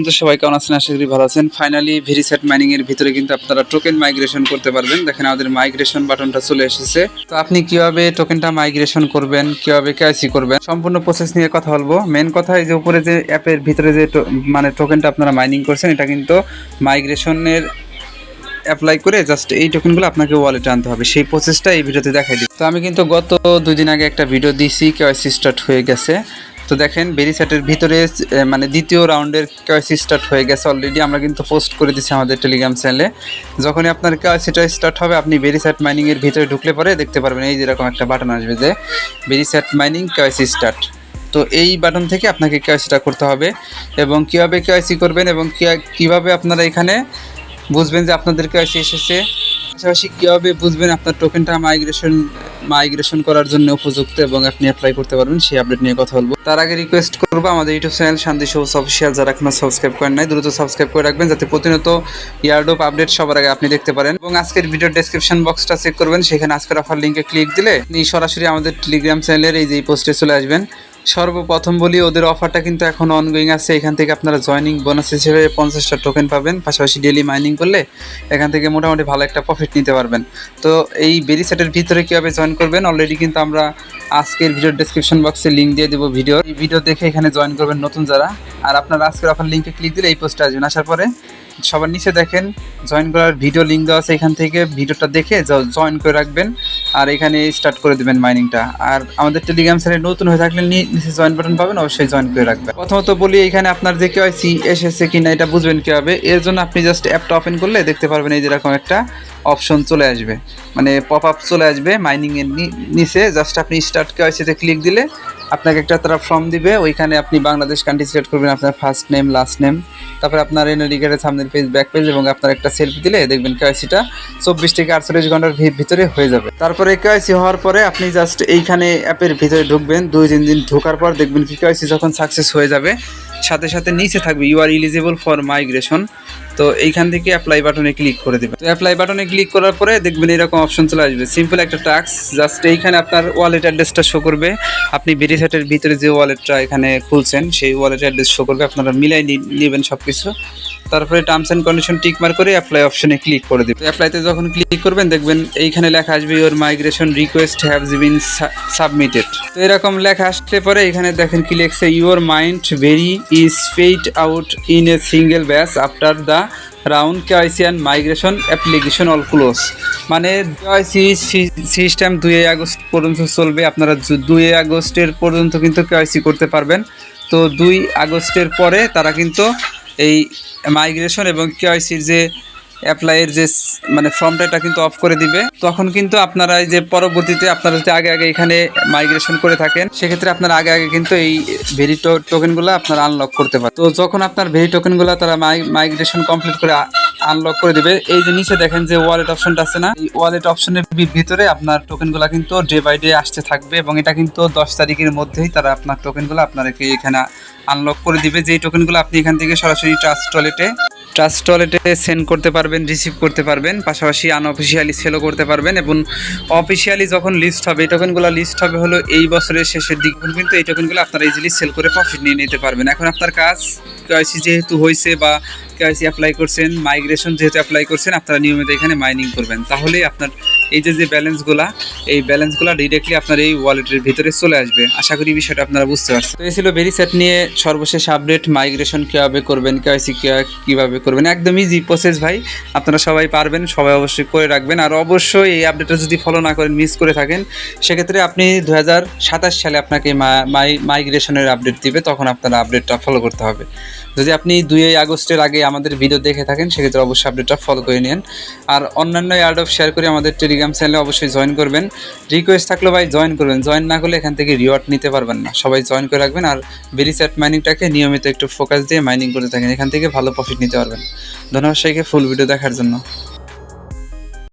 তো সবাই কেমন আছেন? আশা করি ভালো আছেন। ফাইনালি ভেরিসেট মাইনিং এর ভিতরে কিন্তু আপনারা টোকেন মাইগ্রেশন করতে পারবেন। দেখেন আমাদের মাইগ্রেশন বাটনটা চলে এসেছে। তো আপনি কিভাবে টোকেনটা মাইগ্রেশন করবেন, কিভাবে কেওয়াইসি করবেন, সম্পূর্ণ প্রসেস নিয়ে কথা বলবো। মেন কথা এই যে উপরে যে অ্যাপের ভিতরে যে মানে টোকেনটা আপনারা মাইনিং করছেন, এটা কিন্তু মাইগ্রেশনের অ্যাপ্লাই করে জাস্ট এই টোকেনগুলো আপনাকে ওয়ালেটে আনতে হবে। সেই প্রসেসটা এই ভিডিওতে দেখাই দিই। তো আমি কিন্তু গত 2 দিন আগে একটা ভিডিও দিয়েছি, কেওয়াইসি স্টার্ট হয়ে গেছে। তো দেখেন ভেরিসেটের ভিতরে মানে দ্বিতীয় রাউন্ডের কেওয়াইসি স্টার্ট হয়ে গেছে অলরেডি। আমরা কিন্তু পোস্ট করে দিচ্ছি আমাদের টেলিগ্রাম চ্যানেলে। যখনই আপনার কেওয়াইসিটা স্টার্ট হবে, আপনি ভেরিসেট মাইনিংয়ের ভিতরে ঢুকলে পরে দেখতে পারবেন এই যেরকম একটা বাটন আসবে যে ভেরিসেট মাইনিং কেওয়াইসি স্টার্ট। তো এই বাটন থেকে আপনাকে কেওয়াইসিটা করতে হবে এবং কীভাবে কেওয়াইসি করবেন এবং কীভাবে আপনারা এখানে বুঝবেন যে আপনাদের কেওয়াইসি এসেছে, পাশাপাশি কীভাবে বুঝবেন আপনার টোকেনটা মাইগ্রেশন করার জন্য উপযুক্ত এবং আপনি অ্যাপ্লাই করতে পারবেন, সেই আপডেট নিয়ে কথা বলবো। তার আগে রিকোয়েস্ট করবো আমাদের ইউটিউব চ্যানেল শান্তি সবুজ অফিসিয়াল যারা এখনো সাবস্ক্রাইব করেন নাই, দ্রুত সাবস্ক্রাইব করে রাখবেন যাতে প্রতিনিয়ত ইয়ারড্রপ আপডেট সবার আগে আপনি দেখতে পারেন। এবং আজকের ভিডিওর ডেসক্রিপশন বক্সটা চেক করবেন, সেখানে আজকের অফার লিঙ্কে ক্লিক দিলে আপনি সরাসরি আমাদের টেলিগ্রাম চ্যানেলের এই যে পোস্টে চলে আসবেন। সর্বপ্রথম বলি, ওদের অফারটা কিন্তু এখন অনগোয়িং আছে। এখান থেকে আপনারা জয়নিং বোনাস হিসেবে 50টা টোকেন পাবেন, পাশাপাশি ডেলি মাইনিং করলে এখান থেকে মোটামুটি ভালো একটা প্রফিট নিতে পারবেন। তো এই ভেরিসেটের ভিতরে কীভাবে জয়েন করবেন অলরেডি কিন্তু আমরা আজকের ভিডিওর ডেসক্রিপশন বক্সে লিঙ্ক দিয়ে দেবো এই ভিডিও দেখে এখানে জয়েন করবেন নতুন যারা। আর আপনারা আজকের অফার লিঙ্কে ক্লিক দিলে এই পোস্টে আসবেন। আসার পরে সবার নিচে দেখেন জয়েন করার ভিডিও লিঙ্ক দেওয়া আছে, এখান থেকে ভিডিওটা দেখে জয়েন করে রাখবেন আর এখানে স্টার্ট করে দেবেন মাইনিংটা। আর আমাদের টেলিগ্রাম চ্যানেলে নতুন হয়ে থাকলে নিচে জয়েন বাটন পাবেন, অবশ্যই জয়েন করে রাখবেন। প্রথমত বলি, এখানে আপনার যে কেওয়াইসি এসেছে কিনা এটা বুঝবেন কীভাবে। এর জন্য আপনি জাস্ট অ্যাপটা ওপেন করলে দেখতে পারবেন এই যেরকম একটা অপশন চলে আসবে, মানে পপ আপ চলে আসবে মাইনিংয়ের নিচে। জাস্ট আপনি স্টার্ট কেওয়াইসিতে ক্লিক দিলে আপনাকে একটা তারা ফর্ম দিবে, ওইখানে আপনি বাংলাদেশ কান্ট্রি সিলেক্ট করবেন, আপনার ফার্স্ট নেম লাস্ট নেম, তারপরে আপনার এনআইডি কার্ডের সামনের পেজ ব্যাক পেজ এবং আপনার একটা সেলফি দিলে দেখবেন কেওয়াইসিটা 24 থেকে 48 ঘন্টার ভিতরে হয়ে যাবে। তারপরে কেওয়াইসি হওয়ার পরে আপনি জাস্ট এইখানে অ্যাপের ভিতরে ঢুকবেন। 2-3 দিন ঢোকার পর দেখবেন কি কেওয়াইসি যখন সাকসেস হয়ে যাবে, সাথে সাথে নিচে থাকবে you are eligible for migration. তো এইখান থেকে অ্যাপ্লাই বাটনে ক্লিক করে দেবেন। তো অ্যাপ্লাই বাটনে ক্লিক করার পরে দেখবেন এরকম অপশন চলে আসবে, সিম্পল একটা টাস্ক। জাস্ট এইখানে আপনার ওয়ালেট অ্যাড্রেসটা শো করবে, আপনি ভেরিসেটের ভিতরে যে ওয়ালেটটা এখানে খুলছেন সেই ওয়ালেট অ্যাড্রেস শো করবে, আপনারা মিলাই নেবেন সব কিছু। তারপরে terms and condition tick mark করে অ্যাপ্লাই অপশনে ক্লিক করে দেবেন। অ্যাপ্লাইতে যখন ক্লিক করবেন দেখবেন এইখানে লেখা আসবে your migration request haves been submitted. তো এরকম লেখা আসতে পরে এখানে দেখেন কি লেখছে, your mind very is paid out in a single batch after the round KYC and migration application all close. মানে কেওয়াইসি সিস্টেম 2 আগস্ট পর্যন্ত চলবে, আপনারা 2 আগস্টের পর্যন্ত কিন্তু কেওয়াইসি করতে পারবেন। তো 2 আগস্টের পরে তারা কিন্তু এই মাইগ্রেশন এবং কেওয়াইসির যে অ্যাপ্লাইয়ের যে মানে ফর্মটা এটা কিন্তু অফ করে দিবে। তখন কিন্তু আপনারা এই যে পরবর্তীতে আপনারা যদি আগে এখানে মাইগ্রেশন করে থাকেন, সেক্ষেত্রে আপনারা আগে কিন্তু এই ভেরি টোকেনগুলো আপনারা আনলক করতে পারেন। তো যখন আপনার ভেরি টোকেনগুলো তারা মাইগ্রেশন কমপ্লিট করে আনলক করে দিবে, এই যে নিচে দেখেন যে ওয়ালেট অপশনটা আছে না, এই ওয়ালেট অপশনের ভিতরে আপনার টোকেনগুলো কিন্তু ডে বাই ডে আসতে থাকবে এবং এটা কিন্তু 10 তারিখের মধ্যেই তারা আপনার টোকেনগুলো আপনাদেরকে এখানে আনলক করে দিবে। যেই টোকেনগুলো আপনি এখান থেকে সরাসরি ট্রাস্ট ওয়ালেটে সেন্ড করতে পারবেন, রিসিভ করতে পারবেন, পাশাপাশি আনঅফিসিয়ালি সেলও করতে পারবেন। এবং অফিসিয়ালি যখন লিস্ট হবে, এই টোকেনগুলো লিস্ট হবে হলো এই বছরের শেষের দিক, কিন্তু এই টোকেনগুলো আপনারা ইজিলি সেল করে প্রফিট নিয়ে নিতে পারবেন। এখন আপনার কাজ, কেওয়াইসি যেহেতু হয়েছে বা কেওয়াইসি অ্যাপ্লাই করছেন, মাইগ্রেশন যেহেতু অ্যাপ্লাই করছেন, আপনারা নিয়মিত এখানে মাইনিং করবেন। তাহলেই আপনার এই যে ব্যালেন্সগুলো, এই ব্যালেন্সগুলো ডিরেক্টলি আপনার এই ওয়ালেটের ভিতরে চলে আসবে। আশা করি বিষয়টা আপনারা বুঝতে পারছেন। তো এই ছিল ভেরিসেট নিয়ে সর্বশেষ আপডেট। মাইগ্রেশন কীভাবে করবেন, কেওয়াইসি কীভাবে করবেন, একদম ইজি প্রসেস ভাই, আপনারা সবাই পারবেন, সবাই অবশ্যই করে রাখবেন। আর অবশ্যই এই আপডেটটা যদি ফলো না করেন, মিস করে থাকেন, সেক্ষেত্রে আপনি 2027 সালে আপনাকে মাইগ্রেশনের আপডেট দিবে, তখন আপনারা আপডেটটা ফলো করতে হবে। যদি আপনি 2 আগস্টের আগে আমাদের ভিডিও দেখে থাকেন, সেক্ষেত্রে অবশ্যই আপডেটটা ফলো করে নিন। আর অন্যান্য ইয়ারড্রপ শেয়ার করে আমাদের টেলিগ্রাম চ্যানেলে অবশ্যই জয়েন করবেন। রিকোয়েস্ট থাকলে ভাই জয়েন করবেন, জয়েন না করলে এখান থেকে রিওয়ার্ড নিতে পারবেন না। সবাই জয়েন করে রাখবেন আর ভেরিসেট মাইনিংটাকে নিয়মিত একটু ফোকাস দিয়ে মাইনিং করতে থাকেন, এখান থেকে ভালো প্রফিট নিতে পারবেন। ধন্যবাদ সবাইকে ফুল ভিডিও দেখার জন্য।